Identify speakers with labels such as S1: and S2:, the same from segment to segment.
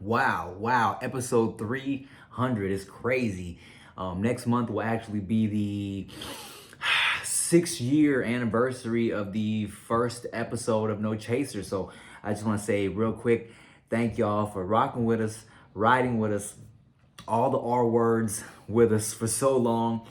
S1: Wow. Episode 300 is crazy. Next month will actually be the 6-year anniversary of the first episode of No Chaser. So I just want to say real quick, thank y'all for rocking with us, riding with us, all the R words with us for so long.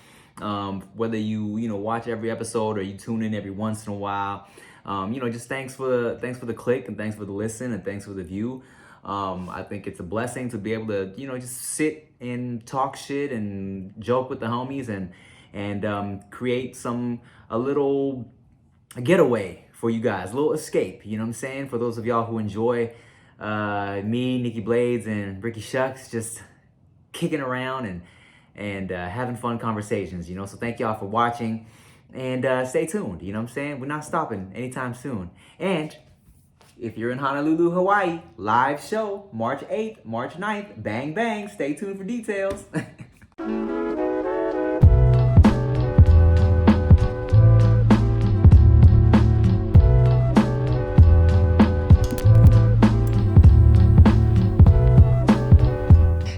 S1: Whether you watch every episode or you tune in every once in a while, just thanks for the click, and thanks for the listen, and thanks for the view. I think it's a blessing to be able to just sit and talk shit and joke with the homies and create a little getaway for you guys, a little escape. You know what I'm saying? For those of y'all who enjoy me, Nikki Blades, and Ricky Shucks just kicking around and having fun conversations. So thank y'all for watching, and stay tuned. You know what I'm saying? We're not stopping anytime soon. And if you're in Honolulu, Hawaii, live show March 8th, March 9th, bang bang. Stay tuned for details.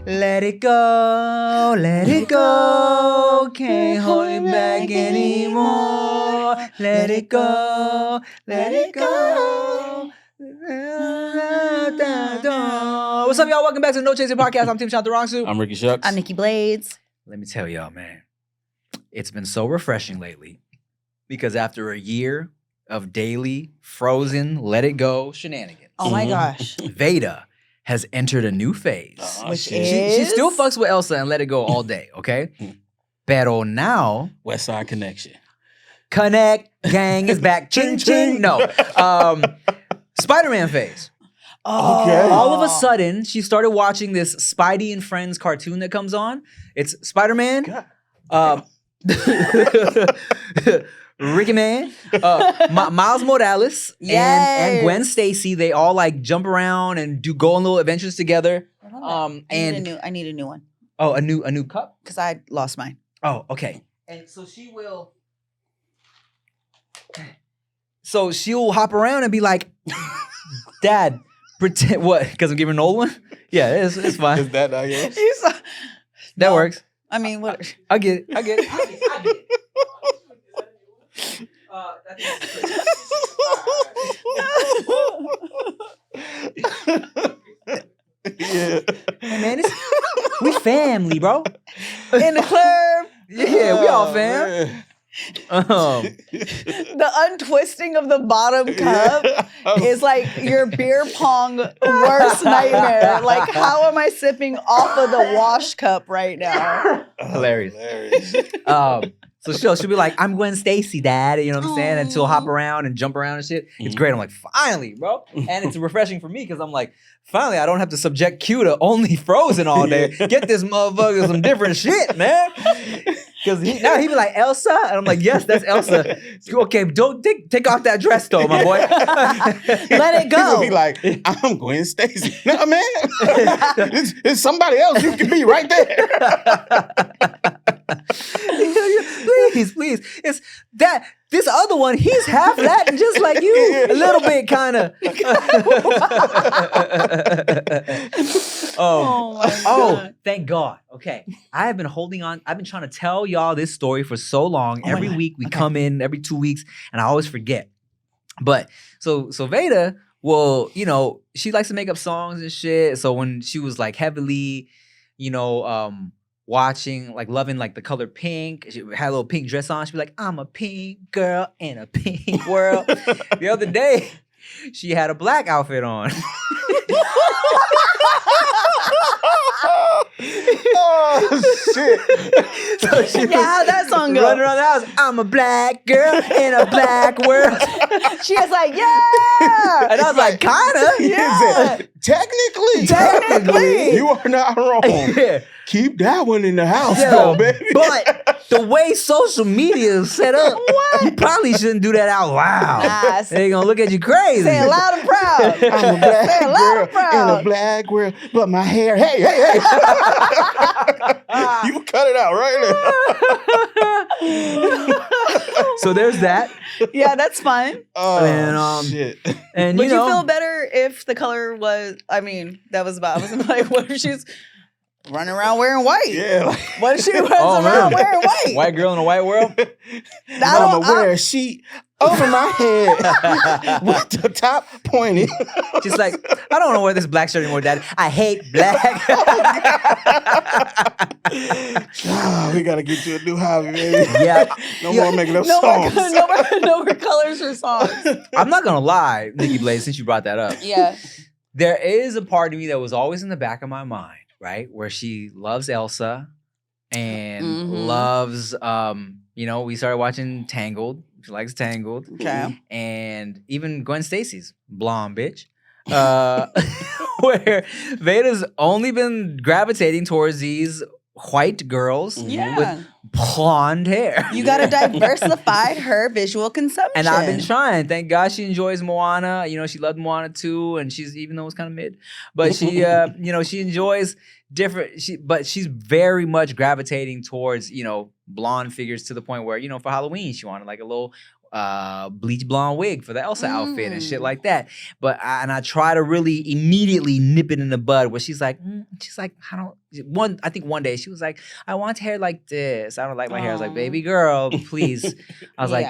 S1: Let it go, can't hold it back anymore. Let it go. What's up, y'all? Welcome back to the No Chaser Podcast. I'm Tim Shoutout.
S2: I'm Ricky Shucks.
S3: I'm Nikki Blades.
S1: Let me tell y'all, man, it's been so refreshing lately because after a year of daily frozen let it go shenanigans,
S3: Oh my gosh.
S1: Veyda has entered a new phase.
S3: Which
S1: She
S3: is?
S1: still fucks with Elsa and let it go all day, okay? Pero now,
S2: West Side Connection.
S1: Connect Gang is back. Ching ching. No. Spider-Man phase.
S3: Oh.
S2: Okay.
S1: All of a sudden, she started watching this Spidey and Friends cartoon that comes on. It's Spider-Man, Ricky Man, Miles Morales, and Gwen Stacy. They all like jump around and go on little adventures together.
S3: I need a new one.
S1: Oh, a new cup?
S3: Because I lost mine.
S1: Oh, okay. And so she'll hop around and be like, Dad, pretend what? Because I'm giving an old one? Yeah, it's fine.
S2: Is that I guess?
S1: That works.
S3: I mean, what?
S1: I get it.
S2: Yeah.
S1: Hey man, we family, bro.
S3: In the club.
S1: Yeah, we all fam.
S3: The untwisting of the bottom cup is like your beer pong worst nightmare. Like, how am I sipping off of the wash cup right now?
S1: Hilarious. So she'll be like, I'm Gwen Stacy, Dad. You know what I'm saying? And she'll hop around and jump around and shit. It's great. I'm like, finally, bro. And it's refreshing for me because I'm like, finally, I don't have to subject Q to only Frozen all day. Get this motherfucker some different shit, man. Because now he be like, Elsa? And I'm like, yes, that's Elsa. Okay, don't take off that dress though, my boy.
S3: Let it go.
S2: People be like, I'm Gwen Stacy. No, man. it's somebody else. You can be right there.
S1: Please. It's that this other one, he's half Latin just like you. A little bit kind of.
S3: Oh my God.
S1: Thank God. Okay. I've been trying to tell y'all this story for so long. Every week we come in, every 2 weeks, and I always forget. But so Veyda, well, she likes to make up songs and shit. So when she was like heavily, watching, like loving like the color pink, she had a little pink dress on. She'd be like, I'm a pink girl in a pink world. The other day, she had a black outfit on.
S2: Oh shit!
S1: So she
S3: How'd that song go?
S1: running around the house. I'm a black girl in a black world.
S3: She was like, yeah.
S1: And I was like, kinda.
S3: Yeah.
S2: Technically, you are not wrong.
S1: Yeah.
S2: Keep that one in the house,
S1: Yeah,
S2: though, baby.
S1: But the way social media is set up, you probably shouldn't do that out loud.
S3: Nah,
S1: They gonna look at you crazy.
S3: say it loud and proud.
S2: I'm a black
S3: Say it loud
S2: girl
S3: and proud.
S2: in a black world, but my hair, hey. You cut it out right now.
S1: So there's that.
S3: Yeah, that's fun.
S2: Oh,
S1: And,
S2: shit.
S1: And
S3: Would
S1: you know,
S3: you feel better if the color was? I mean, that was about. I was like, what if she's running around wearing white?
S2: Yeah. Like,
S3: What if she runs
S1: Oh,
S3: around
S1: really?
S3: wearing white?
S1: white girl in a white world.
S2: Mama wear a sheet over my head with the top pointed.
S1: She's like, I don't want to wear this black shirt anymore, Dad. I hate black.
S2: Oh, we gotta get you a new hobby, baby.
S1: Yeah.
S2: No more making up
S3: no
S2: songs.
S3: More, no more colors for songs.
S1: I'm not gonna lie, Nikki Blaze, since you brought that up.
S3: Yeah.
S1: There is a part of me that was always in the back of my mind, right? Where she loves Elsa and
S3: Mhm.
S1: loves we started watching Tangled. She likes Tangled.
S3: Okay.
S1: And even Gwen Stacy's blonde bitch. Where Veyda's only been gravitating towards these white girls
S3: Yeah.
S1: with blonde hair.
S3: You got to diversify her visual consumption.
S1: And I've been trying. Thank God she enjoys Moana. You know, she loved Moana too, and she's even though it's kind of mid, but she, she enjoys different. But she's very much gravitating towards blonde figures to the point where for Halloween she wanted like a little bleach blonde wig for the Elsa outfit and shit like that. But I try to really immediately nip it in the bud. Where she's like, I don't. I think one day she was like, I want hair like this. I don't like my hair. I was like, baby girl, please. I was like,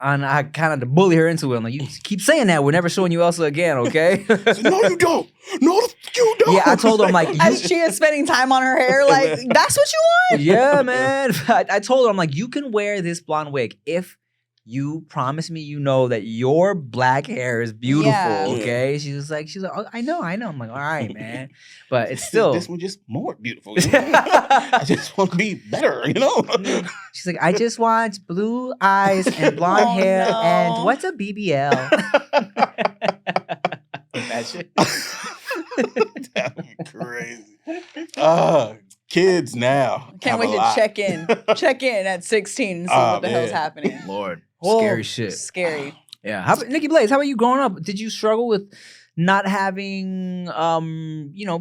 S1: and I kind of bully her into it. I'm like, you keep saying that. We're never showing you Elsa again, okay?
S2: No, you don't. No, you don't.
S1: Yeah, I told her, I'm like,
S3: As she is spending time on her hair, like, that's what you want?
S1: yeah, man. I told her, I'm like, you can wear this blonde wig if you promise me that your black hair is beautiful,
S3: Yeah.
S1: okay? She's like, oh, I know. I'm like, all right, man. But it's still.
S2: This one just more beautiful. I just want to be better,
S1: She's like, I just want blue eyes and blonde hair
S3: no.
S1: and what's a BBL? That shit.
S2: That'd be crazy. Kids now.
S3: Can't
S2: have
S3: wait
S2: a
S3: to
S2: lot.
S3: check in at 16 and see
S2: Oh,
S3: what the hell's
S2: man.
S3: happening.
S1: Lord.
S3: Whoa,
S1: Scary shit.
S3: Scary.
S1: Yeah. How about Nikki Blaze? How about you growing up? Did you struggle with not having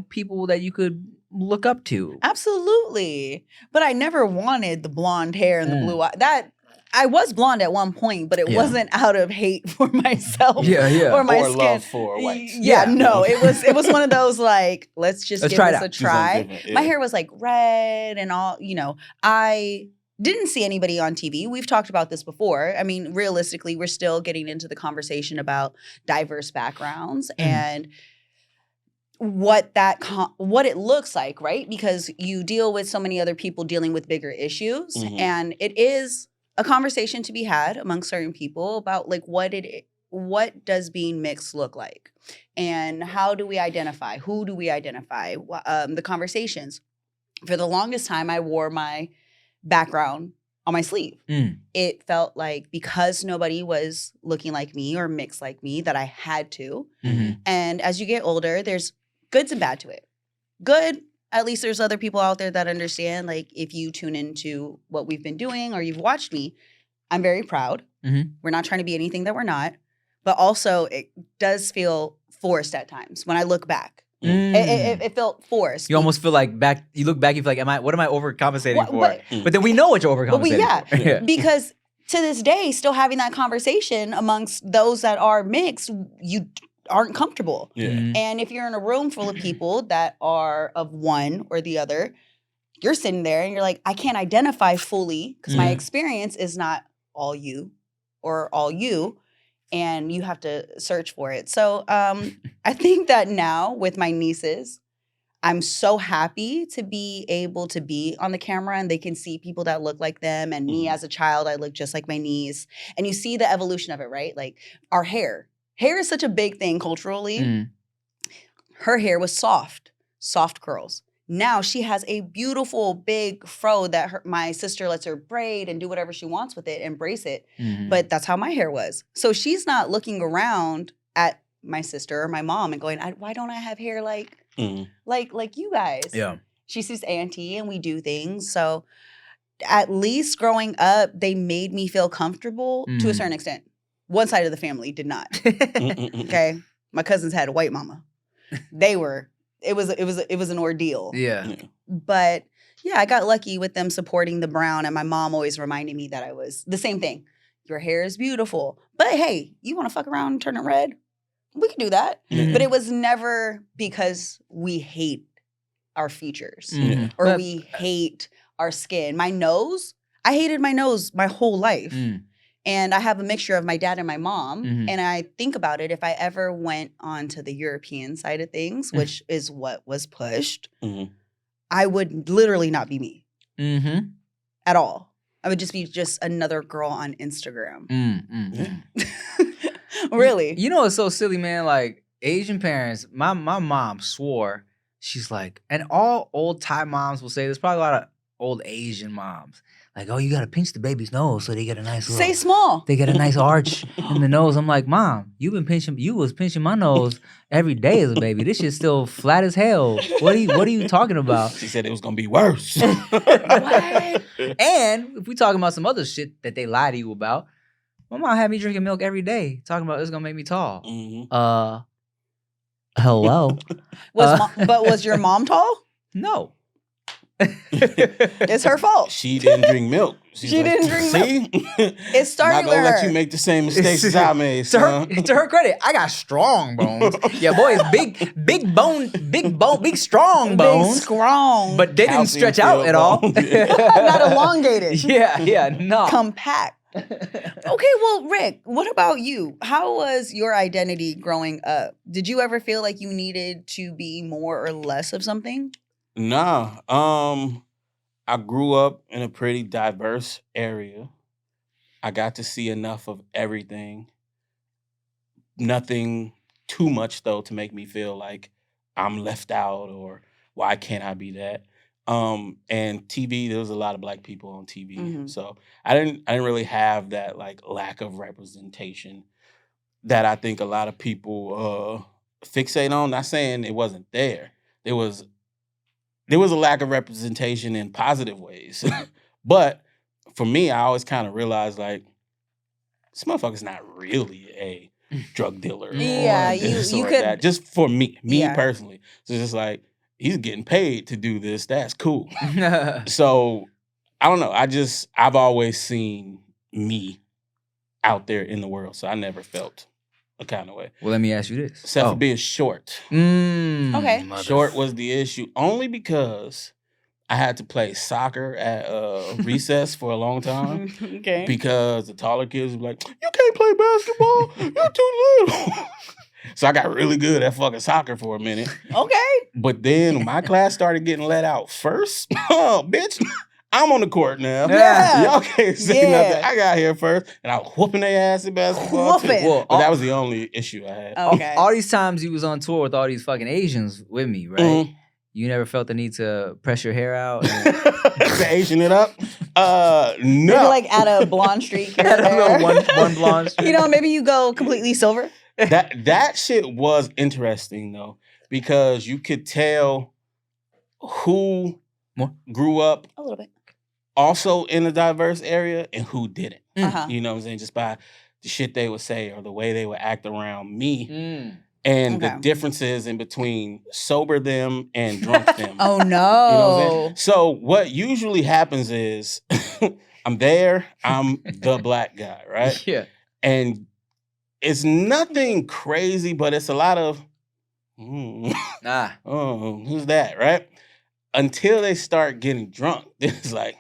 S1: people that you could look up to?
S3: Absolutely. But I never wanted the blonde hair and the blue eye. That I was blonde at one point, but it wasn't out of hate for myself or my
S2: or
S3: skin.
S2: love for whites.
S3: Yeah, no, it was one of those like, let's give
S1: try it
S3: this
S1: out.
S3: a
S2: Do something
S3: try.
S2: different, yeah.
S3: My hair was like red and all, I didn't see anybody on TV. We've talked about this before. I mean, realistically, we're still getting into the conversation about diverse backgrounds and what it looks like, right? Because you deal with so many other people dealing with bigger issues, and it is a conversation to be had among certain people about like what does being mixed look like, and how do we identify? Who do we identify? The conversations. For the longest time, I wore my background on my sleeve. It felt like because nobody was looking like me or mixed like me that I had to. And as you get older, there's goods and bad to it. Good, at least there's other people out there that understand, like if you tune into what we've been doing or you've watched me, I'm very proud. We're not trying to be anything that we're not. But also it does feel forced at times when I look back. It felt forced.
S1: You almost feel like you look back, you feel like, what am I overcompensating for? But then we know what you're overcompensating for.
S3: Because to this day, still having that conversation amongst those that are mixed, you aren't comfortable. And if you're in a room full of people that are of one or the other, you're sitting there and you're like, I can't identify fully because my experience is not all you or all you. And you have to search for it. So I think that now with my nieces, I'm so happy to be able to be on the camera and they can see people that look like them. And me as a child, I look just like my niece. And you see the evolution of it, right? Like our hair. Hair is such a big thing culturally. Her hair was soft curls. Now she has a beautiful big fro that my sister lets her braid and do whatever she wants with it, embrace it. But that's how my hair was. So she's not looking around at my sister or my mom and going, why don't I have hair like you guys?
S1: Yeah.
S3: She sees auntie and we do things. So at least growing up, they made me feel comfortable to a certain extent. One side of the family did not. Okay, my cousins had a white mama. They were. It was an ordeal.
S4: Yeah.
S3: But yeah, I got lucky with them supporting the brown, and my mom always reminded me that I was the same thing. Your hair is beautiful, but hey, you want to fuck around and turn it red? We can do that. But it was never because we hate our features or we hate our skin. My nose, I hated my nose my whole life. And I have a mixture of my dad and my mom. And I think about it, if I ever went on to the European side of things, which is what was pushed, I would literally not be me at all. I would just be another girl on Instagram. Really.
S4: You know what's so silly, man? Like, Asian parents, my mom swore, she's like, and all old Thai moms will say, there's probably a lot of old Asian moms. Like, oh, you got to pinch the baby's nose so they get a nice little...
S3: Say small.
S4: They get a nice arch in the nose. I'm like, Mom, you was pinching my nose every day as a baby. This shit's still flat as hell. What are you talking about?
S2: She said it was going to be worse.
S4: What? And if we talking about some other shit that they lie to you about, my mom had me drinking milk every day, talking about it's going to make me tall. Hello?
S3: But was your mom tall?
S4: No.
S3: It's her fault.
S2: She didn't drink milk. She
S3: didn't drink
S2: milk.
S3: It started
S2: not
S3: with
S2: gonna
S3: her.
S2: let you make the same mistakes as I made.
S4: To her credit, I got strong bones. Yeah, boy, it's big strong bones.
S3: Big strong.
S4: But they didn't stretch out at all.
S3: Not elongated.
S4: Yeah, no.
S3: Compact. Okay, well, Rick, what about you? How was your identity growing up? Did you ever feel like you needed to be more or less of something?
S2: Nah. I grew up in a pretty diverse area. I got to see enough of everything. Nothing too much, though, to make me feel like I'm left out or why can't I be that? And TV, there was a lot of Black people on TV. So I didn't really have that like lack of representation that I think a lot of people fixate on. Not saying it wasn't there. There was a lack of representation in positive ways. But for me, I always kind of realized like this motherfucker's not really a drug dealer.
S3: Yeah,
S2: or
S3: you
S2: or
S3: could
S2: that. Just for me personally. So it's just like he's getting paid to do this. That's cool. So I don't know. I've always seen me out there in the world. So I never felt a kind of way.
S4: Well, let me ask you this.
S2: Except for being short.
S3: Okay.
S2: Short was the issue only because I had to play soccer at recess for a long time.
S3: Okay.
S2: Because the taller kids were like, you can't play basketball. You're too little. So I got really good at fucking soccer for a minute.
S3: Okay.
S2: But then my class started getting let out first. Oh, bitch. I'm on the court now.
S3: Yeah.
S2: Y'all can't say nothing. I got here first, and I was whooping their ass in basketball. Too.
S3: Whooping.
S2: But that was the only issue I had.
S3: Okay.
S4: All these times you was on tour with all these fucking Asians with me, right? You never felt the need to press your hair out?
S2: To Asian it up? No.
S3: Maybe like add a blonde streak here
S4: Add
S3: and
S4: a little
S3: there.
S4: one blonde streak.
S3: You know, maybe you go completely silver.
S2: That shit was interesting though, because you could tell who grew up
S3: A little bit.
S2: also in a diverse area and who didn't.
S3: Uh-huh.
S2: You know what I'm saying? Just by the shit they would say or the way they would act around me. And the
S3: Okay.
S2: differences in between sober them and drunk them.
S3: Oh no.
S2: You know what I'm saying? So what usually happens is I'm there, I'm the Black guy, right?
S4: Yeah.
S2: And it's nothing crazy, but it's a lot of, oh, who's that, right? Until they start getting drunk, it's like,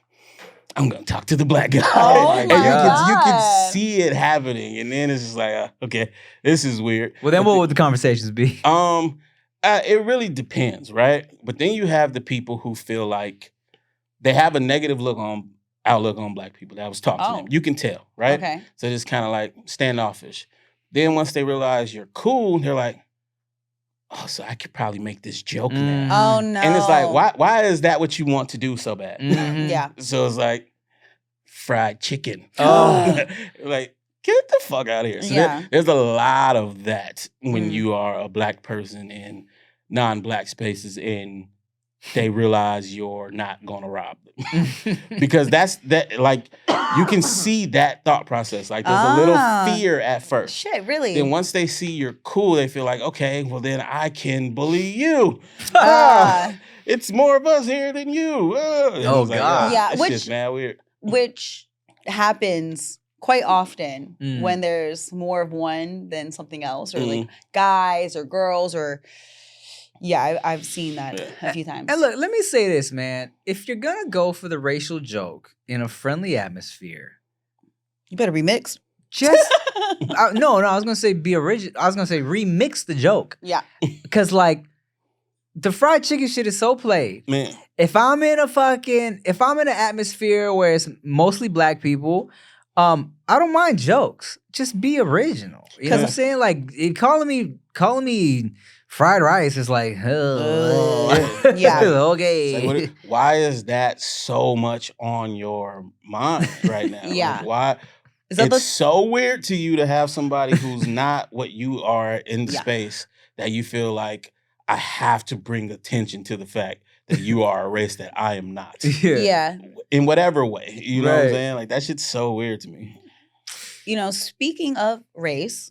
S2: I'm gonna talk to the Black guy.
S3: Oh
S2: and
S3: my
S2: you can
S3: God.
S2: see it happening, and then it's just like, okay, this is weird.
S4: Well, then what would the conversations be?
S2: It really depends, right? But then you have the people who feel like they have a negative outlook on Black people. That I was talking to them. You can tell, right?
S3: Okay.
S2: So just kind of like standoffish. Then once they realize you're cool, they're like, oh, so I could probably make this joke now.
S3: Oh no.
S2: And it's like, why is that what you want to do so bad?
S3: Yeah.
S2: So it's like fried chicken.
S4: Oh.
S2: Like, get the fuck out of here. So
S3: Yeah.
S2: there's a lot of that when you are a Black person in non-Black spaces in they realize you're not gonna rob them. Because like you can see that thought process. Like there's a little fear at first.
S3: Shit, really?
S2: Then once they see you're cool, they feel like, okay, well then I can bully you. It's more of us here than you.
S4: Oh, God.
S3: Yeah,
S2: that's just mad weird.
S3: Which happens quite often when there's more of one than something else, or like guys or girls, or I've seen that a few times.
S4: And look, let me say this, man. If you're gonna go for the racial joke in a friendly atmosphere,
S3: you better be mixed.
S4: Just no, I was gonna say be original. I was gonna say remix the joke.
S3: Yeah,
S4: because like the fried chicken shit is so played.
S2: Man,
S4: if I'm in an atmosphere where it's mostly black people, I don't mind jokes. Just be original. You know what I'm saying? Like calling me fried rice is like,
S3: yeah,
S4: okay.
S2: Like, why is that so much on your mind right now?
S3: Yeah,
S2: like, why? It's so weird to you to have somebody who's not what you are in the space that you feel like I have to bring attention to the fact that you are a race that I am not.
S3: Yeah.
S2: In whatever way. You know what I'm saying? Like that shit's so weird to me.
S3: You know, speaking of race,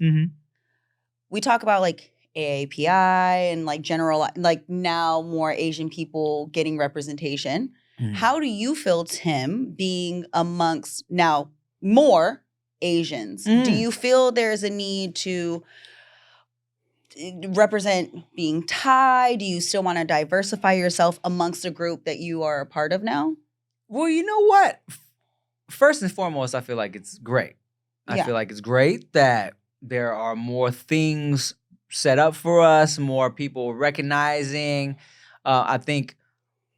S3: we talk about like AAPI and like general, like now more Asian people getting representation. How do you feel, Tim, being amongst now more Asians? Do you feel there's a need to represent being Thai? Do you still want to diversify yourself amongst a group that you are a part of now?
S4: Well, you know what? First and foremost, I feel like it's great. I feel like it's great that there are more things set up for us, more people recognizing. I think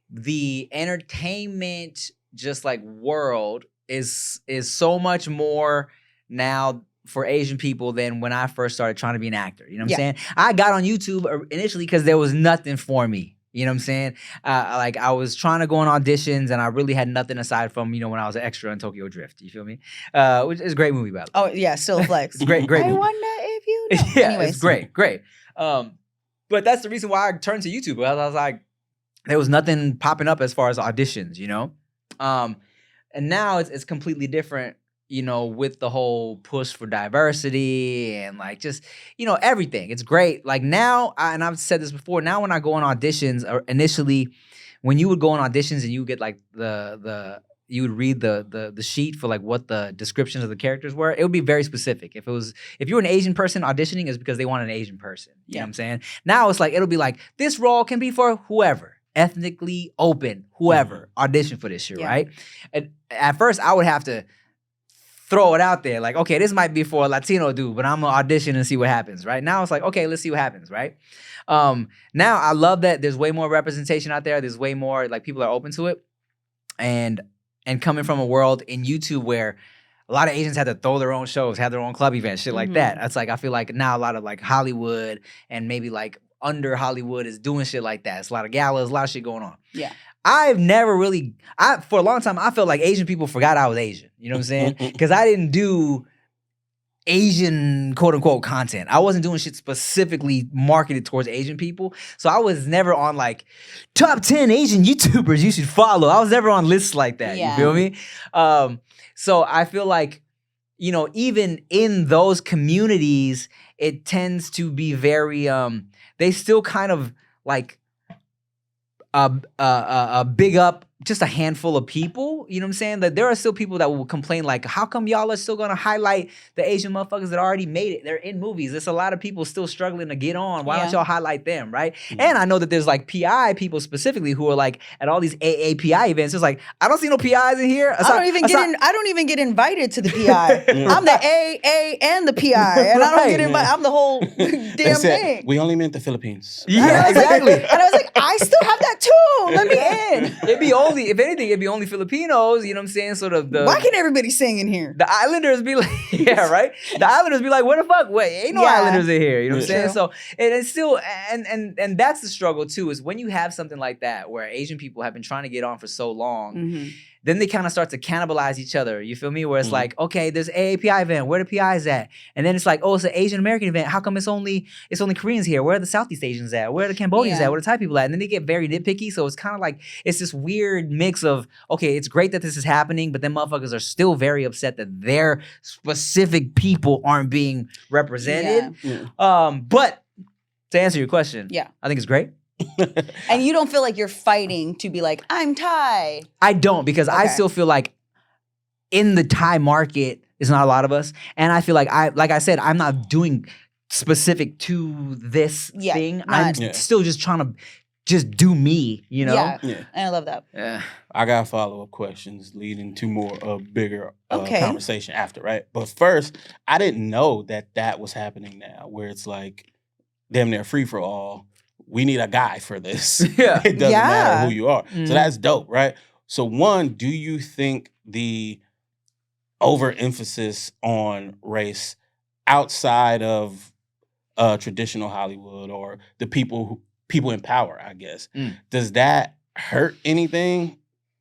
S4: the entertainment, just like world, is so much more now for Asian people than when I first started trying to be an actor. You know what I'm saying? I got on YouTube initially because there was nothing for me. You know what I'm saying? Like I was trying to go on auditions and I really had nothing aside from, when I was an extra in Tokyo Drift. You feel me? Which is a great movie, by the way.
S3: Oh, yeah, still flex.
S4: It's great movie.
S3: I wonder if you know.
S4: Yeah,
S3: Anyways.
S4: it's great. But that's the reason why I turned to YouTube. I was like, there was nothing popping up as far as auditions, And now it's completely different, with the whole push for diversity and like just, everything. It's great. Like now, and I've said this before, now when I go on auditions, or initially when you would go on auditions and you would get like you would read the sheet for like what the descriptions of the characters were, it would be very specific. If you were an Asian person auditioning, it's because they wanted an Asian person. You know what I'm saying? Now it's like, it'll be like, this role can be for whoever. Ethnically open, whoever, audition for this shit, right? And at first, I would have to throw it out there, like, okay, this might be for a Latino dude, but I'm gonna audition and see what happens, right? Now it's like, okay, let's see what happens, right? Now I love that there's way more representation out there. There's way more, like, people are open to it, and coming from a world in YouTube where a lot of Asians had to throw their own shows, have their own club events, shit like that. It's like, I feel like now a lot of like Hollywood and maybe like under Hollywood is doing shit like that. It's a lot of galas, a lot of shit going on.
S3: Yeah.
S4: I've never really, for a long time, I felt like Asian people forgot I was Asian. You know what I'm saying? Because I didn't do Asian quote unquote content. I wasn't doing shit specifically marketed towards Asian people. So I was never on like top 10 Asian YouTubers you should follow. I was never on lists like that.
S3: Yeah.
S4: You feel me? So I feel like, even in those communities, it tends to be very, they still kind of like big up just a handful of people. You know what I'm saying? That there are still people that will complain like, how come y'all are still gonna highlight the Asian motherfuckers that already made it? They're in movies. There's a lot of people still struggling to get on. Why don't y'all highlight them, right? And I know that there's like PI people specifically who are like at all these AAPI events. It's like, I don't see no PIs in here. I
S3: don't even get invited to the PI. I'm the AA and the PI, and I don't get invited. I'm the whole damn thing.
S2: We only meant the Philippines.
S4: Yeah, exactly.
S3: And I was like, I still have that too. Let me in.
S4: It'd be only, if anything, it'd be only Filipinos. You know what I'm saying? Sort of the.
S3: Why can everybody sing in here?
S4: The Islanders be like, yeah, right. The Islanders be like, what the fuck? Wait, ain't no Islanders in here. You know what I'm saying? So it's still, and that's the struggle too. Is when you have something like that where Asian people have been trying to get on for so long. then they kind of start to cannibalize each other. You feel me? Where it's like, okay, there's AAPI event. Where the PIs at? And then it's like, oh, it's an Asian American event. How come it's only Koreans here? Where are the Southeast Asians at? Where are the Cambodians at? Where are the Thai people at? And then they get very nitpicky. So it's kind of like it's this weird mix of, okay, it's great that this is happening, but then motherfuckers are still very upset that their specific people aren't being represented. But to answer your question, I think it's great.
S3: And you don't feel like you're fighting to be like, I'm Thai.
S4: I don't, because I still feel like in the Thai market, there's not a lot of us. And I feel like I said, I'm not doing specific to this thing. I'm still just trying to just do me, you know?
S3: Yeah. And I love that.
S4: Yeah.
S2: I got follow-up questions leading to more bigger conversation after, right? But first, I didn't know that was happening now, where it's like damn near free for all. We need a guy for this.
S4: Yeah.
S2: It doesn't matter who you are. So that's dope, right? So one, do you think the overemphasis on race outside of traditional Hollywood or the people in power, I guess, does that hurt anything?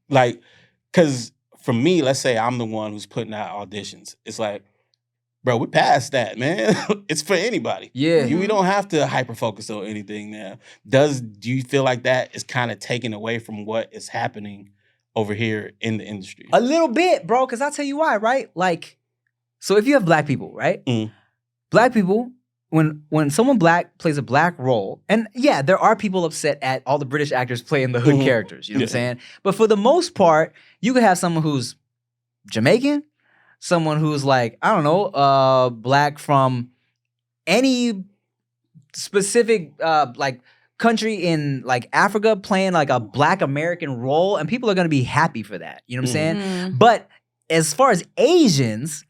S2: Like, because for me, let's say I'm the one who's putting out auditions. It's like, bro, we past that, man. It's for anybody.
S4: Yeah.
S2: We don't have to hyper-focus on anything now. Do you feel like that is kind of taken away from what is happening over here in the industry?
S4: A little bit, bro, because I'll tell you why, right? Like, so if you have black people, right? Black people, when someone black plays a black role, and yeah, there are people upset at all the British actors playing the hood characters, you know what I'm saying? But for the most part, you could have someone who's Jamaican, someone who's like, I don't know, black from any specific like country in like Africa playing like a black American role, and people are gonna be happy for that. You know what I'm saying? But as far as Asians,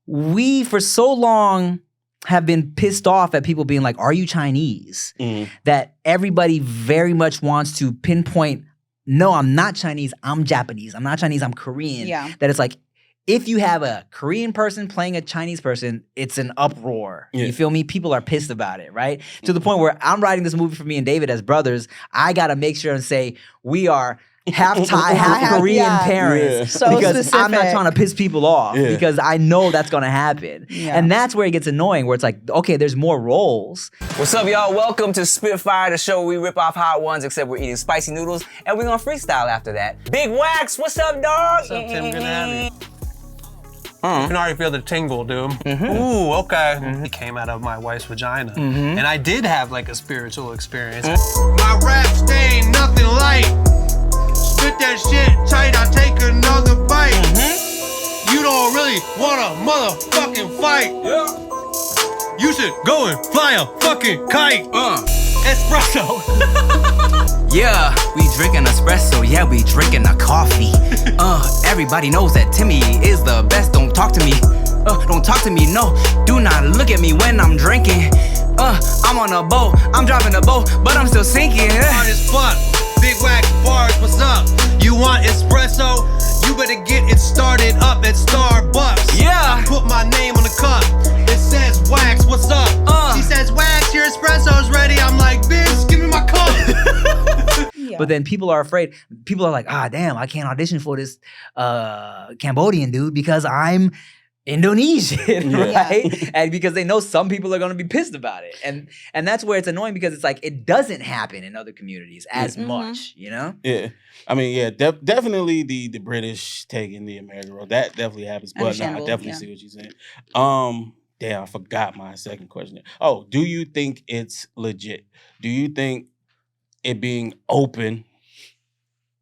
S4: we for so long have been pissed off at people being like, are you Chinese? That everybody very much wants to pinpoint, no, I'm not Chinese, I'm Japanese. I'm not Chinese, I'm Korean. That it's like, if you have a Korean person playing a Chinese person, it's an uproar. You feel me? People are pissed about it, right? To the point where I'm writing this movie for me and David as brothers. I got to make sure and say we are half Thai, half Korean parents.
S3: So
S4: because
S3: specific.
S4: I'm not trying to piss people off because I know that's going to happen. And that's where it gets annoying, where it's like, okay, there's more roles.
S5: What's up, y'all? Welcome to Spitfire, the show where we rip off hot ones, except we're eating spicy noodles, and we're going to freestyle after that. Big Wax, what's up, dog?
S6: What's up, Tim? Good to have you. You can already feel the tingle, dude. Ooh, okay. It came out of my wife's vagina. And I did have like a spiritual experience. My raps they ain't nothing light. Spit that shit tight, I take another bite. You don't really want a motherfucking fight. You should go and fly a fucking kite. Espresso.
S5: Yeah, we drinking espresso, yeah, we drinking a coffee. Everybody knows that Timmy is the best, don't talk to me. Don't talk to me, no, do not look at me when I'm drinking. I'm on a boat, I'm driving a boat, but I'm still sinking.
S6: Hard as fuck, big wax bars, what's up? You want espresso? You better get it started up at Starbucks.
S5: Yeah.
S6: I put my name on the cup, it says Wax, what's up? She says, Wax, your espresso's ready. I'm like, bitch, give me my cup.
S4: But then people are afraid. People are like, damn, I can't audition for this Cambodian dude because I'm Indonesian, right? And because they know some people are going to be pissed about it. And that's where it's annoying, because it's like it doesn't happen in other communities as much, you know?
S2: Yeah. I mean, yeah, definitely the British taking the American role. That definitely happens. But no, I definitely see what you're saying. Damn, I forgot my second question. Oh, do you think it's legit? Do you think it being open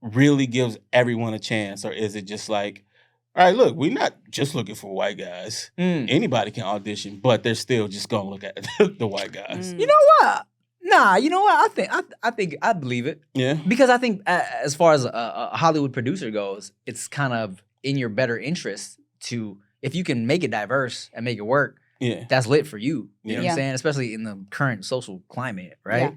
S2: really gives everyone a chance? Or is it just like, all right, look, we're not just looking for white guys. Anybody can audition, but they're still just gonna look at the white guys.
S4: You know what? Nah, you know what? I think I believe it.
S2: Yeah.
S4: Because I think as far as a Hollywood producer goes, it's kind of in your better interest to, if you can make it diverse and make it work, that's lit for you. You know what I'm saying? Especially in the current social climate, right?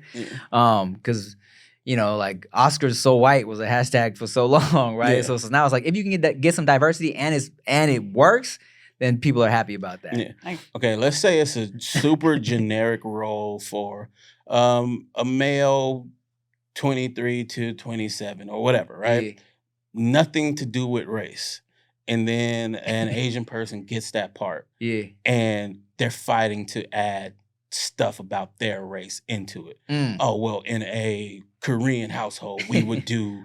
S4: Because you know, like Oscars so white was a hashtag for so long, right? So now it's like, if you can get some diversity and it works, then people are happy about that.
S2: Okay, let's say it's a super generic role for a male 23 to 27 or whatever, right? nothing to do with race. And then an Asian person gets that part.
S4: Yeah.
S2: And they're fighting to add stuff about their race into it. Oh, well, in a Korean household, we would do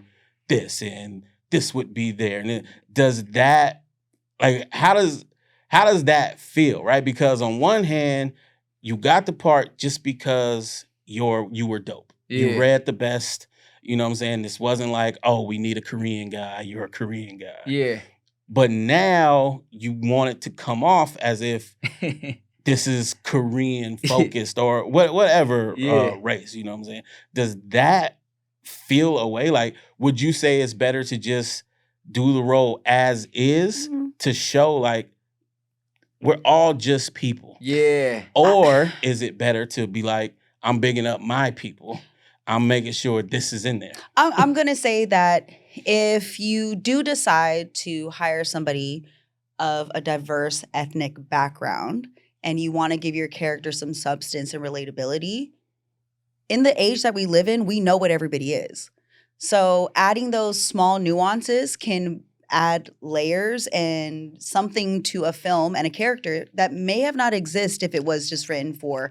S2: this and this would be there. And then does that, like, how does that feel, right? Because on one hand, you got the part just because you were dope.
S4: Yeah.
S2: You read the best, you know what I'm saying? This wasn't like, oh, we need a Korean guy. You're a Korean guy.
S4: Yeah.
S2: But now you want it to come off as if this is Korean focused or whatever race, you know what I'm saying? Does that feel away? Like, would you say it's better to just do the role as is to show like we're all just people?
S4: Yeah.
S2: Or is it better to be like, I'm bigging up my people. I'm making sure this is in there.
S3: I'm going to say that if you do decide to hire somebody of a diverse ethnic background and you want to give your character some substance and relatability, in the age that we live in, we know what everybody is. So adding those small nuances can add layers and something to a film and a character that may have not exist if it was just written for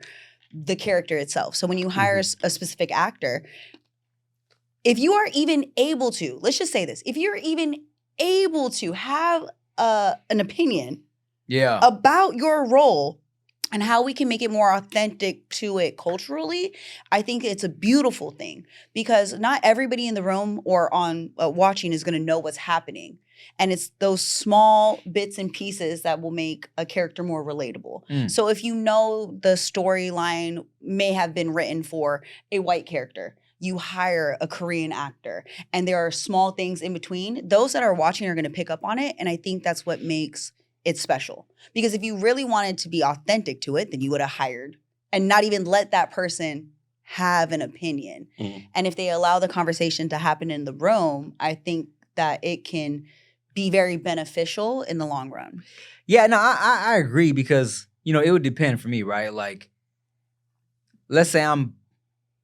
S3: the character itself. So when you hire a specific actor, if you are even able to, let's just say this, if you're even able to have an opinion about your role and how we can make it more authentic to it culturally, I think it's a beautiful thing because not everybody in the room or on watching is going to know what's happening. And it's those small bits and pieces that will make a character more relatable. So if you know the storyline may have been written for a white character, you hire a Korean actor, and there are small things in between, those that are watching are going to pick up on it. And I think that's what makes it special. Because if you really wanted to be authentic to it, then you would have hired and not even let that person have an opinion. And if they allow the conversation to happen in the room, I think that it can be very beneficial in the long run.
S4: Yeah, no, I agree because, you know, it would depend for me, right? Like, let's say I'm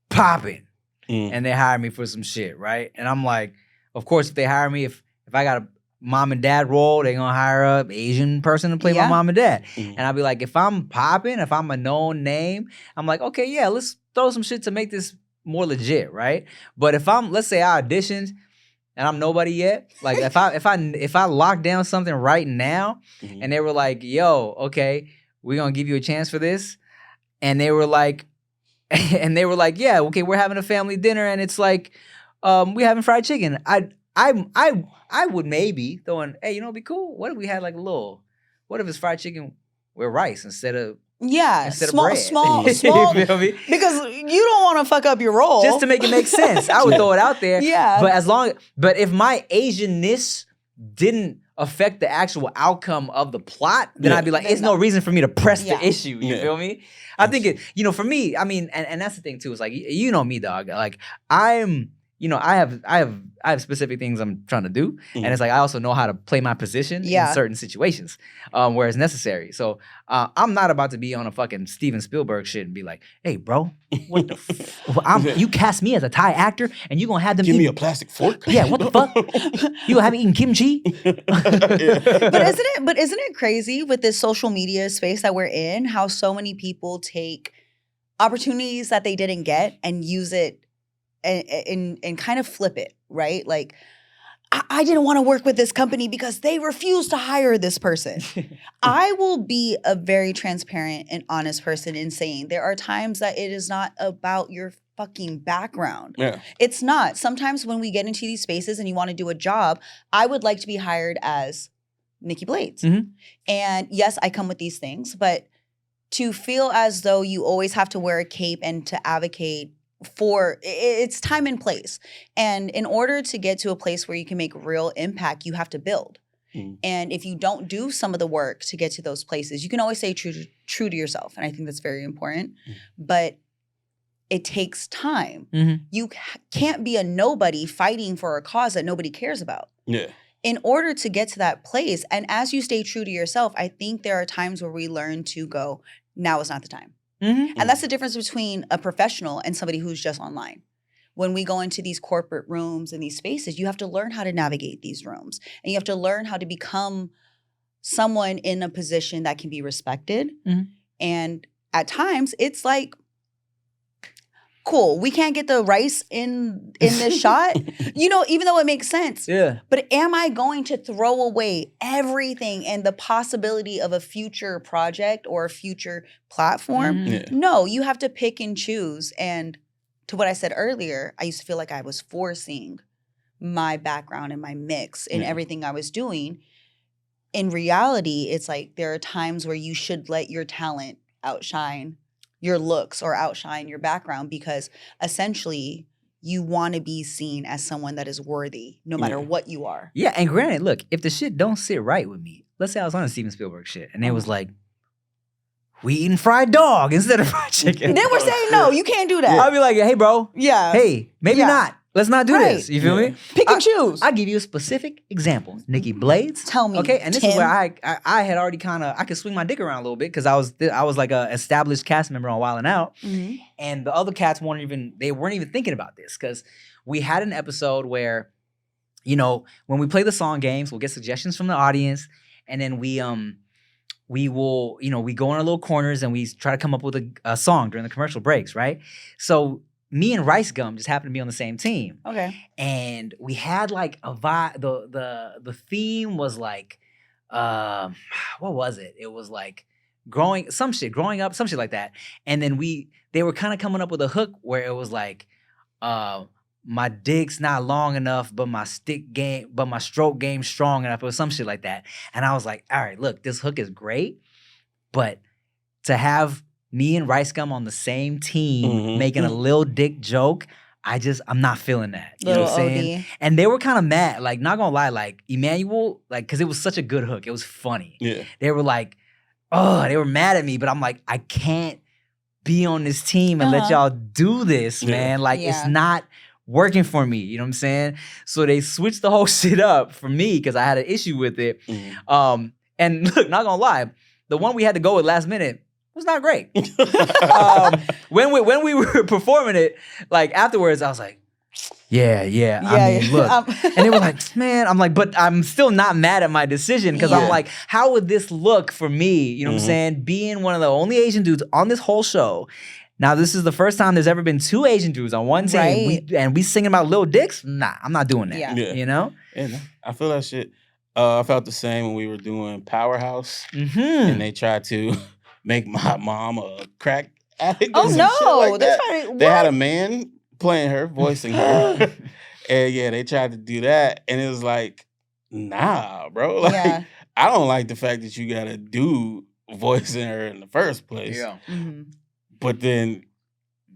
S4: popping and they hire me for some shit, right? And I'm like, of course, if they hire me, if I got a mom and dad role, they're gonna hire a Asian person to play my mom and dad. And I'll be like, if I'm popping, if I'm a known name, I'm like, okay, yeah, let's throw some shit to make this more legit, right? But if let's say I auditioned and I'm nobody yet, like if I lock down something right now and they were like, yo, okay, we're gonna give you a chance for this, and they were like, yeah, okay, we're having a family dinner and it's like, we're having fried chicken. I would maybe throw in, hey, you know, it'd be cool. What if we had like what if it's fried chicken with rice instead of bread?
S3: Small,
S4: You feel me?
S3: because you don't want to fuck up your role.
S4: Just to make it make sense. I would throw it out there.
S3: Yeah.
S4: But if my Asianness didn't affect the actual outcome of the plot, then I'd be like, it's no reason for me to press the issue. You feel me? I think it, you know, for me, I mean, and that's the thing too, is like, you know me, dog. Like you know, I have specific things I'm trying to do, and it's like I also know how to play my position in certain situations where it's necessary. So I'm not about to be on a fucking Steven Spielberg shit and be like, "Hey, bro, what the you cast me as a Thai actor, and you gonna have them
S2: give me a plastic fork?
S4: Yeah, what the fuck? You gonna have me eating kimchi?"
S3: But isn't it crazy with this social media space that we're in? How so many people take opportunities that they didn't get and use it. And kind of flip it, right? Like, I didn't want to work with this company because they refused to hire this person. I will be a very transparent and honest person in saying there are times that it is not about your fucking background.
S2: Yeah.
S3: It's not. Sometimes when we get into these spaces and you want to do a job, I would like to be hired as Nikki Blades. And yes, I come with these things, but to feel as though you always have to wear a cape and to advocate for it's time and place. And in order to get to a place where you can make real impact, you have to build. And if you don't do some of the work to get to those places, you can always stay true to yourself. And I think that's very important. But it takes time. You can't be a nobody fighting for a cause that nobody cares about. In order to get to that place, and as you stay true to yourself, I think there are times where we learn to go, now is not the time. And that's the difference between a professional and somebody who's just online. when we go into these corporate rooms and these spaces, you have to learn how to navigate these rooms. And you have to learn how to become someone in a position that can be respected. And at times, it's like, cool, we can't get the rice in this shot, even though it makes sense.
S4: Yeah.
S3: But am I going to throw away everything and the possibility of a future project or a future platform? No, you have to pick and choose. And to what I said earlier, I used to feel like I was forcing my background and my mix in everything I was doing. In reality, it's like there are times where you should let your talent outshine your looks or outshine your background, because essentially you want to be seen as someone that is worthy no matter what you are.
S4: Yeah, and granted, look, if the shit don't sit right with me, let's say I was on a Steven Spielberg shit and it was like, we eating fried dog instead of fried chicken.
S3: Then we're saying, no, you can't do that.
S4: I'll be like, hey, bro.
S3: Yeah.
S4: Hey, maybe not. Let's not do this. You feel me?
S3: Pick and choose.
S4: I'll give you a specific example. Nikki Blades.
S3: Tell me.
S4: Okay, and this
S3: Tim.
S4: is where I had already I could swing my dick around a little bit because I was like a established cast member on Wild 'N Out, and the other cats weren't even thinking about this because we had an episode where, when we play the song games, we'll get suggestions from the audience, and then we will we go in our little corners and we try to come up with a song during the commercial breaks, right? So me and Rice Gum just happened to be on the same team.
S3: Okay.
S4: And we had like a vibe. The theme was like, what was it? It was like growing up, some shit like that. And then they were kind of coming up with a hook where it was like, my dick's not long enough, but my stroke game strong enough, or some shit like that. And I was like, all right, look, this hook is great, but to have me and Rice Gum on the same team making a little dick joke, I'm not feeling that. You know what I'm saying? And they were kind of mad, like, not gonna lie, like, Emmanuel, like, because it was such a good hook. It was funny. Yeah. They were like, they were mad at me, but I'm like, I can't be on this team and let y'all do this, man. Like, it's not working for me. You know what I'm saying? So they switched the whole shit up for me because I had an issue with it. And look, not gonna lie, the one we had to go with last minute was not great. When we were performing it, like afterwards, I was like, yeah. I mean, look. And they were like, man, I'm like, but I'm still not mad at my decision because I'm like, how would this look for me? You know what I'm saying? Being one of the only Asian dudes on this whole show. Now, this is the first time there's ever been two Asian dudes on one team. We singing about little dicks? Nah, I'm not doing that. Yeah. You know?
S2: Yeah, I feel that shit. I felt the same when we were doing Powerhouse. And they tried to make my mom a crack addict.
S3: Oh, no.
S2: Like that. They had a man playing her, voicing her. And they tried to do that. And it was like, nah, bro. Like, I don't like the fact that you got a dude voicing her in the first place. Yeah. But then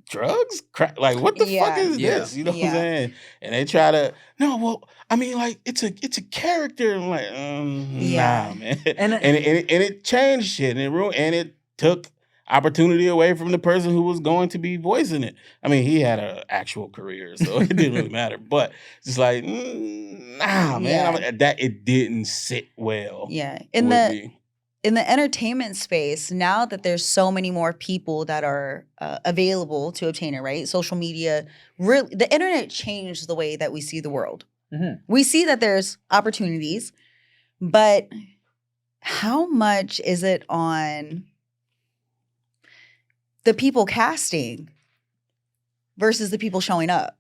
S2: drugs? Crack? Like, what the fuck is this? You know what I'm saying? And they try to, no, well, I mean, like, it's a character. I'm like, nah, man. And it changed shit. And it ruined, and it took opportunity away from the person who was going to be voicing it. I mean, he had an actual career, so it didn't really matter. But it's like, nah, man. It didn't sit well.
S3: Yeah. In the entertainment space, now that there's so many more people that are available to obtain it, right? Social media, really, the internet changed the way that we see the world. We see that there's opportunities, but how much is it on the people casting versus the people showing up?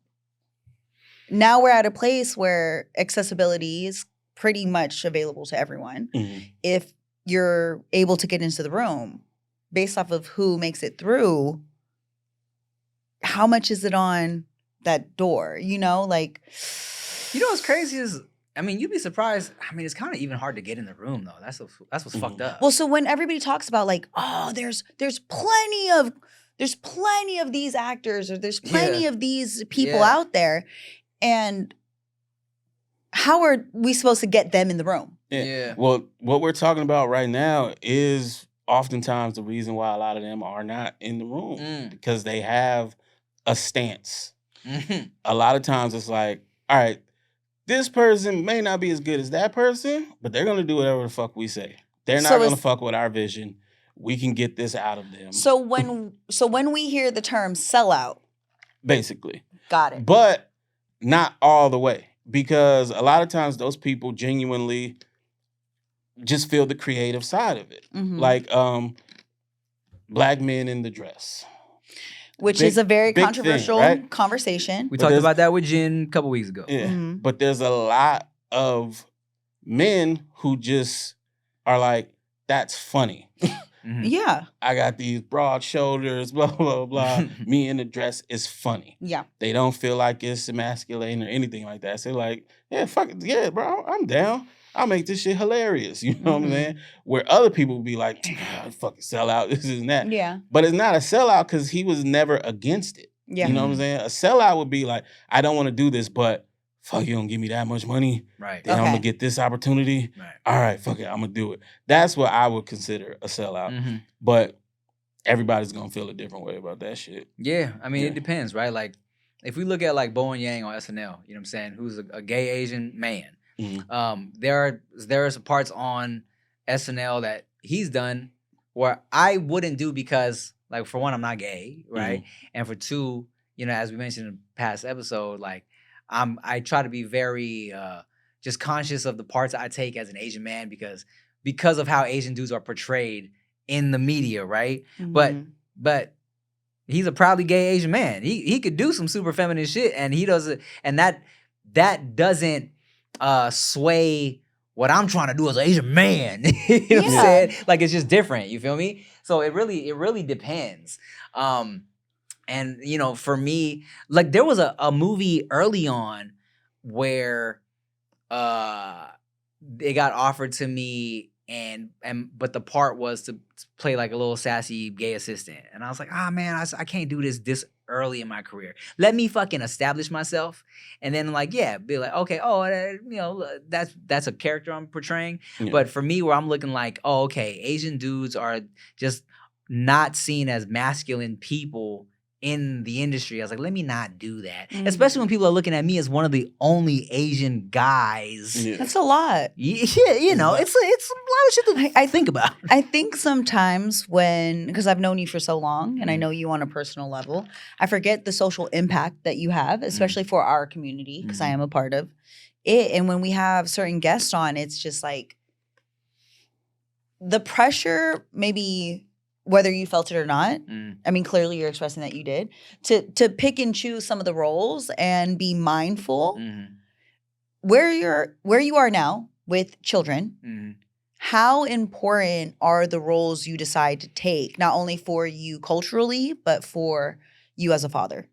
S3: Now we're at a place where accessibility is pretty much available to everyone. If you're able to get into the room based off of who makes it through, how much is it on that door? Like,
S4: what's crazy is, I mean, you'd be surprised. I mean, it's kind of even hard to get in the room though. That's what's fucked up.
S3: Well, so when everybody talks about like, oh, there's plenty of these actors, or there's plenty of these people out there, and how are we supposed to get them in the room?
S2: Yeah. Well, what we're talking about right now is oftentimes the reason why a lot of them are not in the room because they have a stance. A lot of times it's like, all right, this person may not be as good as that person, but they're going to do whatever the fuck we say. They're not going to fuck with our vision. We can get this out of them.
S3: So when we hear the term sellout,
S2: basically,
S3: Got it.
S2: But not all the way. Because a lot of times those people genuinely just feel the creative side of it.
S3: Mhm.
S2: Like black men in the dress.
S3: Which
S2: Big-
S3: is a very
S2: big
S3: controversial
S2: thing, right?
S3: conversation.
S4: We
S2: But
S4: talked
S2: there's-
S4: about that with Jen a couple weeks ago.
S2: Yeah.
S3: Mhm.
S2: But there's a lot of men who just are like, that's funny.
S4: Mhm.
S3: Yeah.
S2: I got these broad shoulders, blah, blah, blah. Me in the dress is funny.
S3: Yeah.
S2: They don't feel like it's emasculating or anything like that. So they're like, yeah, fuck it. Yeah, bro, I'm down. I'll make this shit hilarious. You know what I'm saying? Where other people would be like, fucking sell out, this and that.
S3: Yeah.
S2: But it's not a sellout because he was never against it.
S3: Yeah.
S2: You know what I'm saying? A sellout would be like, I don't want to do this, but fuck, you don't give me that much money.
S4: Right.
S2: Then I'm
S3: Okay.
S2: going to get this opportunity.
S4: Right.
S2: All right, fuck it, I'm going to do it. That's what I would consider a sellout.
S4: Mhm.
S2: But everybody's going to feel a different way about that shit.
S4: Yeah, I mean,
S2: Yeah.
S4: it depends, right? Like, if we look at like Bowen Yang on SNL, you know what I'm saying, who's a gay Asian man.
S2: Mhm.
S4: There are some parts on SNL that he's done where I wouldn't do because, like, for one, I'm not gay, right? And for two, you know, as we mentioned in the past episode, like, I try to be very just conscious of the parts I take as an Asian man because of how Asian dudes are portrayed in the media, right?
S3: Mhm.
S4: But he's a proudly gay Asian man. He could do some super feminine shit, and he doesn't, and that doesn't sway what I'm trying to do as an Asian man. You know what I'm
S3: Yeah.
S4: saying? Like, it's just different. You feel me? So it really depends. And you know, for me, like, there was a movie early on where it got offered to me, but the part was to play like a little sassy gay assistant, and I was like, man, I can't do this early in my career. Let me fucking establish myself, and then like, yeah, be like, okay, you know, that's a character I'm portraying.
S2: Yeah.
S4: But for me, where I'm looking like, okay, Asian dudes are just not seen as masculine people in the industry. I was like, let me not do that.
S3: Mhm.
S4: Especially when people are looking at me as one of the only Asian guys.
S2: Yeah.
S3: That's a lot.
S4: Yeah, you know, it's a lot of shit to
S3: I
S4: think about.
S3: I think sometimes because I've known you for so long and I know you on a personal level, I forget the social impact that you have, especially for our community, because I am a part of it. And when we have certain guests on, it's just like the pressure, maybe whether you felt it or not. I mean, clearly you're expressing that you did, to pick and choose some of the roles and be mindful where you are now with children. How important are the roles you decide to take, not only for you culturally, but for you as a father?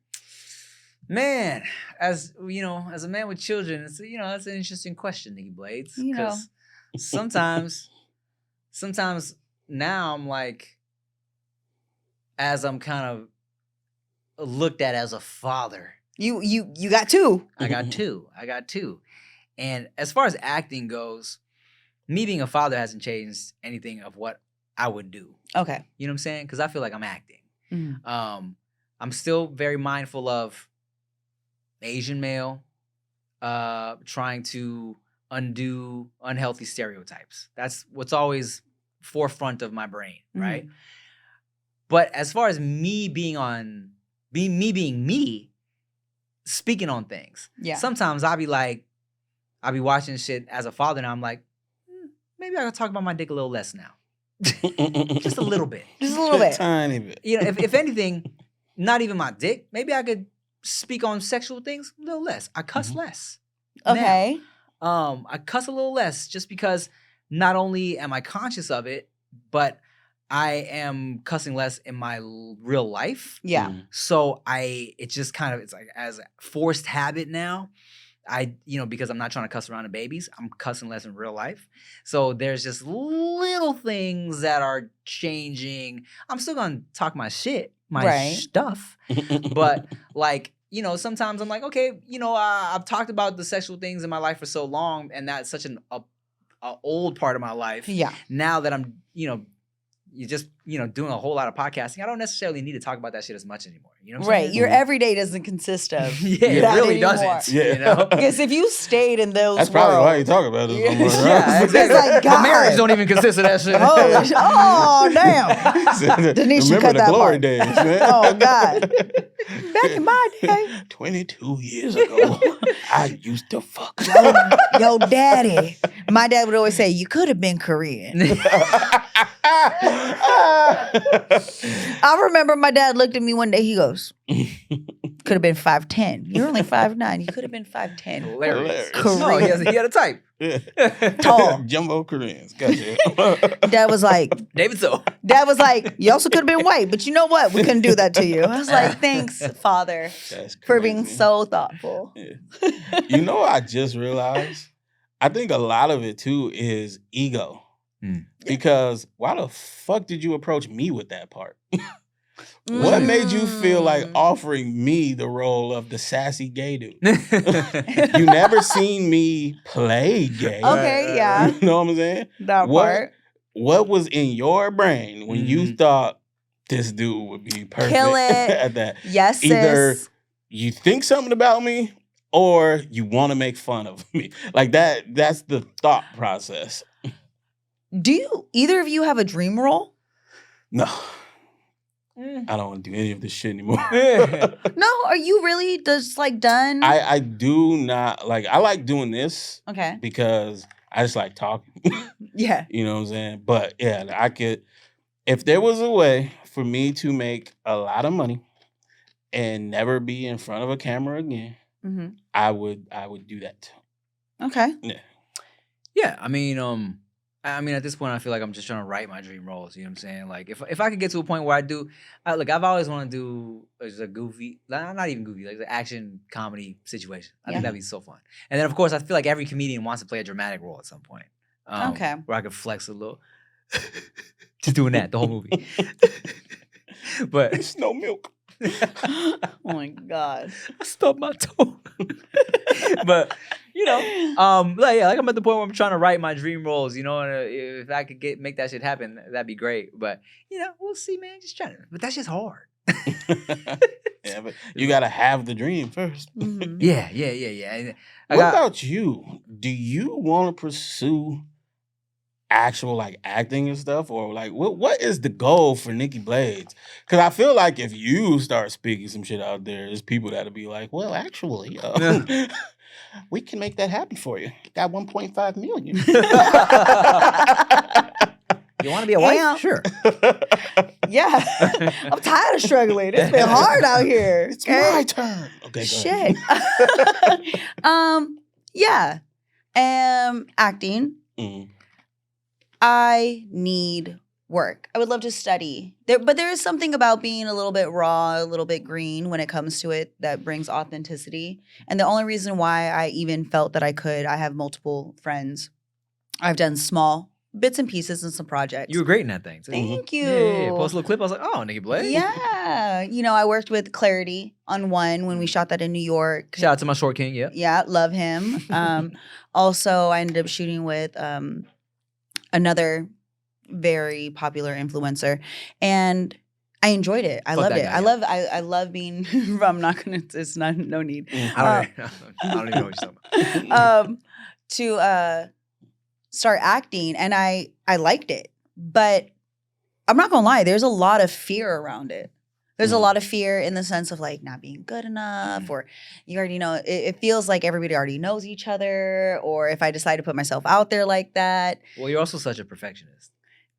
S4: Man, as you know, as a man with children, it's, you know, that's an interesting question, Nikki Blades.
S3: You know.
S4: Because sometimes now I'm like, as I'm kind of looked at as a father.
S3: You got two.
S4: I got two. And as far as acting goes, me being a father hasn't changed anything of what I would do.
S3: Okay.
S4: You know what I'm saying? Because I feel like I'm acting.
S3: Mhm.
S4: I'm still very mindful of Asian male, trying to undo unhealthy stereotypes. That's what's always forefront of my brain, right? But as far as me being me, speaking on things.
S3: Yeah.
S4: Sometimes I'll be watching shit as a father, and I'm like, maybe I could talk about my dick a little less now. Just a little bit.
S3: Just a little bit.
S2: Tiny bit.
S4: You know, if anything, not even my dick, maybe I could speak on sexual things a little less. I cuss less.
S3: Okay.
S4: I cuss a little less just because not only am I conscious of it, but I am cussing less in my real life.
S3: Yeah.
S4: So it's just kind of, it's like as a forced habit now. Because I'm not trying to cuss around the babies, I'm cussing less in real life. So there's just little things that are changing. I'm still gonna talk my shit, my stuff, but like, you know, sometimes I'm like, okay, you know, I've talked about the sexual things in my life for so long, and that's such an old part of my life.
S3: Yeah.
S4: Now that I'm, you know, you're just, doing a whole lot of podcasting. I don't necessarily need to talk about that shit as much anymore. You know what I'm
S3: Right.
S4: saying?
S3: Your everyday doesn't consist of
S4: Yeah, it
S3: that
S4: really
S3: anymore.
S4: doesn't.
S2: Yeah.
S3: Because if you stayed in those
S2: That's probably why you
S3: worlds,
S2: talk about it so much.
S4: Yeah, exactly.
S3: It's like,
S4: My marriage
S3: God.
S4: don't even consist of that shit.
S3: Holy oh, damn. Denise, you
S2: Remember
S3: cut
S2: the
S3: that
S2: glory
S3: part.
S2: days, man.
S3: Oh, God. Back in my day.
S2: 22 years ago, I used to fuck.
S3: Yo, daddy. My dad would always say, you could have been Korean. I remember my dad looked at me one day. He goes, could have been 5'10". You're only 5'9". You could have been 5'10".
S4: Hilarious.
S2: Hilarious.
S4: No, he had a type.
S2: Yeah.
S3: Tall.
S2: Jumbo Koreans. Gotcha.
S3: Dad was like, you also could have been white, but you know what? We couldn't do that to you. I was like, thanks, Father,
S2: That's
S3: for being
S2: crazy.
S3: so thoughtful.
S2: Yeah. You know what I just realized? I think a lot of it too is ego. Because why the fuck did you approach me with that part? What made you feel like offering me the role of the sassy gay dude? You never seen me play gay.
S3: Okay, yeah.
S2: You know what I'm saying?
S3: That
S2: What-
S3: part.
S2: What was in your brain when you thought this dude would be perfect
S3: Kill it.
S2: at that?
S3: Yes,
S2: Either
S3: sis.
S2: you think something about me or you want to make fun of me. Like that's the thought process.
S3: Do either of you have a dream role?
S2: No. I don't want to do any of this shit anymore.
S3: No, are you really just like done?
S2: I do not like I like doing this
S3: Okay.
S2: because I just like talking.
S3: Yeah.
S2: You know what I'm saying? But yeah, I could if there was a way for me to make a lot of money and never be in front of a camera again,
S3: Mm-hmm.
S2: I would do that too.
S3: Okay.
S4: Yeah, I mean, at this point, I feel like I'm just trying to write my dream roles. You know what I'm saying? Like, if I could get to a point where I've always wanted to do a goofy, not even goofy, like an action comedy situation. I think that'd be so fun. And then, of course, I feel like every comedian wants to play a dramatic role at some point.
S3: Okay.
S4: Where I could flex a little. Just doing that the whole movie. But
S2: It's no milk.
S3: Oh my God.
S4: I stubbed my toe. But like I'm at the point where I'm trying to write my dream roles, and if I could make that shit happen, that'd be great. But we'll see, man. Just trying to, but that's just hard.
S2: Yeah, but you gotta have the dream first.
S3: Mhm.
S4: Yeah.
S2: What about you? Do you want to pursue actual like acting and stuff, or like what is the goal for Nikki Blades? Because I feel like if you start speaking some shit out there, there's people that'll be like, well, actually, we can make that happen for you. Got 1.5 million.
S4: You want to be a wife?
S3: Yeah.
S4: Sure.
S3: Yeah. I'm tired of struggling. It's been hard out here.
S2: It's my turn. Okay, go ahead.
S3: Shit. Yeah. Acting.
S2: Mm.
S3: I need work. I would love to study. But there is something about being a little bit raw, a little bit green when it comes to it that brings authenticity. And the only reason why I even felt that I have multiple friends. I've done small bits and pieces and some projects.
S4: You were great in that thing. Too.
S3: Thank you.
S4: Yeah. Post a little clip. I was like, oh, Nikki Blade.
S3: Yeah. I worked with Clarity on one when we shot that in New York.
S4: Shout out to my short king. Yeah.
S3: Yeah, love him. Also, I ended up shooting with another very popular influencer, and I enjoyed it. I
S4: Fuck
S3: loved
S4: that
S3: it.
S4: guy,
S3: I love being. I'm not gonna. It's not no need.
S4: I don't even know what you're talking about.
S3: To start acting, and I liked it, but I'm not gonna lie. There's a lot of fear around it. There's a lot of fear in the sense of like not being good enough, or you already know. It feels like everybody already knows each other, or if I decide to put myself out there like that.
S4: Well, you're also such a perfectionist.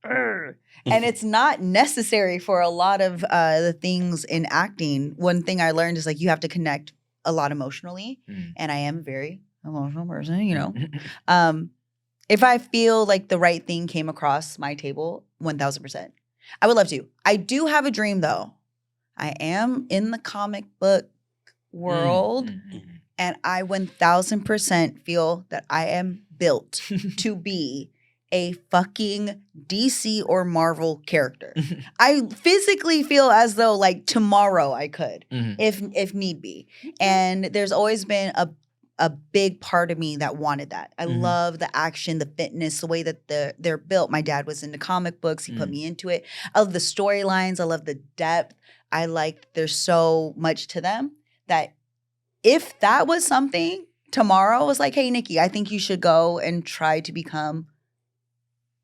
S3: And it's not necessary for a lot of the things in acting. One thing I learned is like you have to connect a lot emotionally, and I am a very emotional person. If I feel like the right thing came across my table, 1,000%, I would love to. I do have a dream though. I am in the comic book world, and I 1,000% feel that I am built to be a fucking DC or Marvel character. I physically feel as though like tomorrow I could, if need be. And there's always been a big part of me that wanted that. I love the action, the fitness, the way that they're built. My dad was into comic books. He put me into it. I love the storylines. I love the depth. I like there's so much to them that if that was something tomorrow was like, hey, Nikki, I think you should go and try to become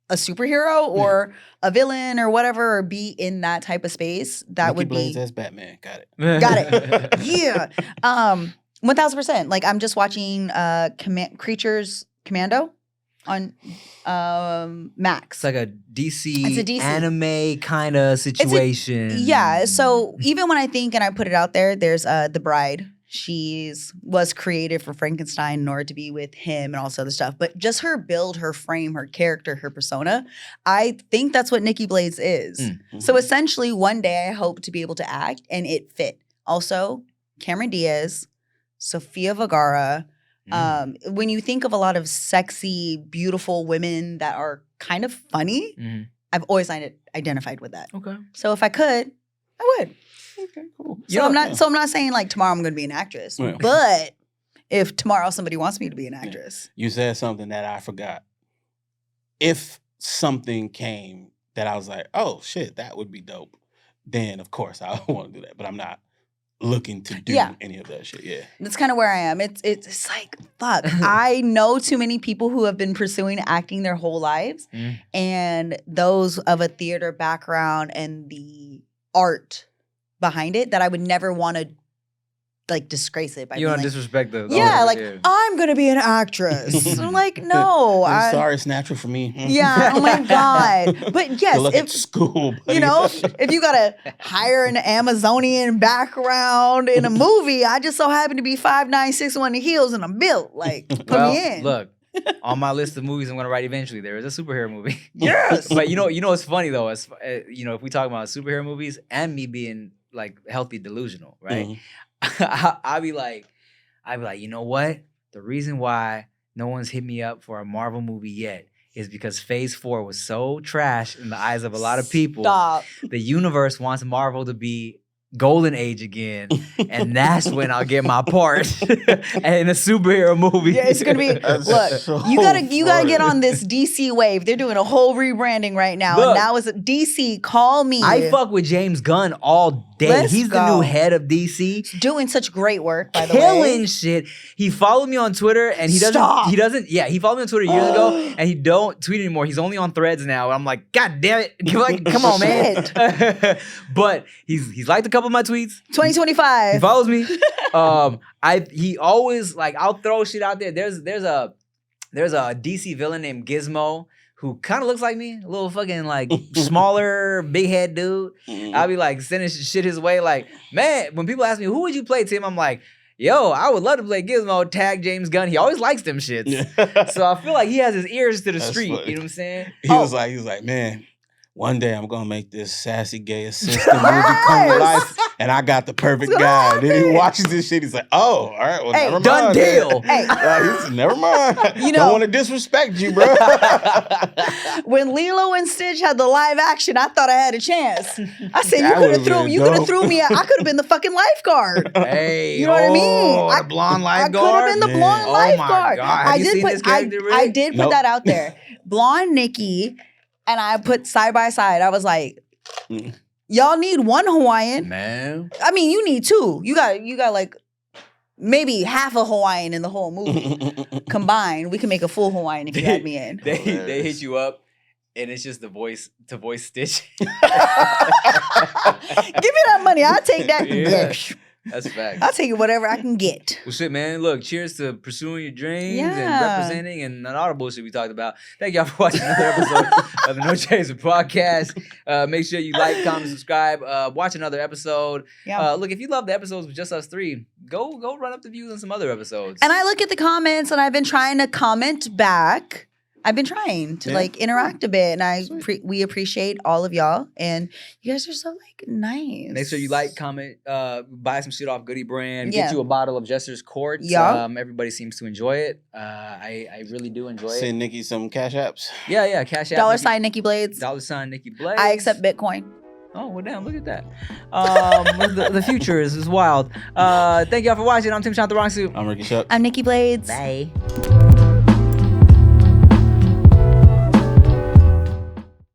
S3: a superhero or a villain or whatever, or be in that type of space, that
S2: Nikki
S3: would
S2: Blades
S3: be
S2: as Batman. Got it.
S3: got it. Yeah. 1000%. Like I'm just watching Creatures Commando on Max.
S4: It's like a DC,
S3: It's a DC.
S4: anime kind of situation.
S3: Yeah. So even when I think, and I put it out there, there's The Bride. Was created for Frankenstein in order to be with him and all this other stuff. But just her build, her frame, her character, her persona, I think that's what Nikki Blades is. So essentially, one day I hope to be able to act and it fit. Also, Cameron Diaz, Sofia Vergara. When you think of a lot of sexy, beautiful women that are kind of funny, I've always identified with that.
S4: Okay.
S3: So if I could, I would.
S2: Okay, cool.
S3: So I'm not saying like tomorrow I'm going to be an actress, but if tomorrow somebody wants me to be an actress,
S2: You said something that I forgot. If something came that I was like, oh shit, that would be dope, then of course I want to do that. But I'm not looking to do any of that shit. Yeah.
S3: that's kind of where I am. It's like fuck. I know too many people who have been pursuing acting their whole lives, and those of a theater background and the art behind it that I would never want to like disgrace it by
S4: You
S3: being
S4: don't
S3: like,
S4: disrespect the
S3: I'm gonna be an actress. I'm like, no.
S2: I'm sorry, it's natural for me.
S3: Yeah, oh my God. But yes,
S2: Good luck at school, buddy.
S3: you know, if you gotta hire an Amazonian background in a movie, I just so happen to be 5'9", 6'1" in heels and I'm built. Like, put me in.
S4: Look, on my list of movies I'm going to write eventually, there is a superhero movie.
S3: Yes.
S4: But you know what's funny though? Is, if we talk about superhero movies and me being like healthy delusional, right? I'd be like, you know what? The reason why no one's hit me up for a Marvel movie yet is because Phase 4 was so trash in the eyes of a lot of people.
S3: Stop.
S4: The universe wants Marvel to be golden age again, and that's when I'll get my part in a superhero movie.
S3: Yeah, it's gonna be. Look, you gotta get on this DC wave. They're doing a whole rebranding right now,
S4: Look,
S3: and now it's DC. Call me.
S4: I fuck with James Gunn all day.
S3: Let's
S4: He's the
S3: go.
S4: new head of DC.
S3: Doing such great work, by the way.
S4: Killing shit. He followed me on Twitter, and he doesn't. Yeah, he followed me on Twitter years ago, and he don't tweet anymore. He's only on Threads now. I'm like, God damn it! Like, come on, man. But he's liked a couple of my tweets.
S3: 2025.
S4: He follows me. He always like, I'll throw shit out there. There's a DC villain named Gizmo who kind of looks like me, a little fucking like smaller, big head dude. I'll be like sending shit his way. Like, man, when people ask me who would you play, Tim, I'm like, yo, I would love to play Gizmo. Tag James Gunn. He always likes them shits. So I feel like he has his ears to the street.
S2: funny.
S4: You know what I'm saying?
S2: He was like, man, one day I'm gonna make this sassy gay assistant movie come to life, and I got the perfect guy. Then he watches this shit. He's like, oh, all right, well,
S3: Hey,
S2: never mind.
S4: done deal.
S3: Hey.
S2: He said, never mind.
S3: You know-
S2: Don't want to disrespect you, bro.
S3: When Lilo and Stitch had the live action, I thought I had a chance. I said,
S2: That would've been
S3: you could have
S2: dope.
S3: threw me. I could have been the fucking lifeguard.
S4: Hey,
S3: You know what I mean?
S4: The blonde
S3: I
S4: lifeguard.
S3: could have been the blonde
S4: Oh my
S3: lifeguard.
S4: God. Have you seen this character, Rick?
S3: I did put
S2: Nope.
S3: that out there. Blonde Nikki, and I put side by side. I was like, y'all need one Hawaiian.
S4: Man.
S3: I mean, you need two. You got like maybe half a Hawaiian in the whole movie combined. We can make a full Hawaiian if you add me in.
S4: They hit you up, and it's just the voice to voice Stitch.
S3: Give me that money. I'll take that.
S4: Yeah. That's a fact.
S3: I'll take it whatever I can get.
S4: Well, shit, man. Look, cheers to pursuing your dreams and
S3: Yeah.
S4: representing and all the bullshit we talked about. Thank y'all for watching another episode of the No Chaser podcast. Make sure you like, comment, subscribe. Watch another episode.
S3: Yeah.
S4: Look, if you love the episodes with just us three, go run up the views on some other episodes.
S3: And I look at the comments and I've been trying to comment back. I've been trying to like interact a bit, and we appreciate all of y'all, and you guys are so like nice.
S4: Make sure you like, comment, buy some shit off Goody Brand.
S3: Yeah.
S4: Get you a bottle of Jester's Court.
S3: Yeah.
S4: Everybody seems to enjoy it. I really do enjoy it.
S2: Send Nikki some cash apps.
S4: Yeah, Cash App.
S3: $sign Nikki Blades.
S4: $sign Nikki Blades.
S3: I accept Bitcoin.
S4: Oh, well, damn, look at that. The future is wild. Thank y'all for watching. I'm Tim Shoutout the Wrong Suit.
S2: I'm Ricky Shucks.
S3: I'm Nikki Blades.
S4: Bye.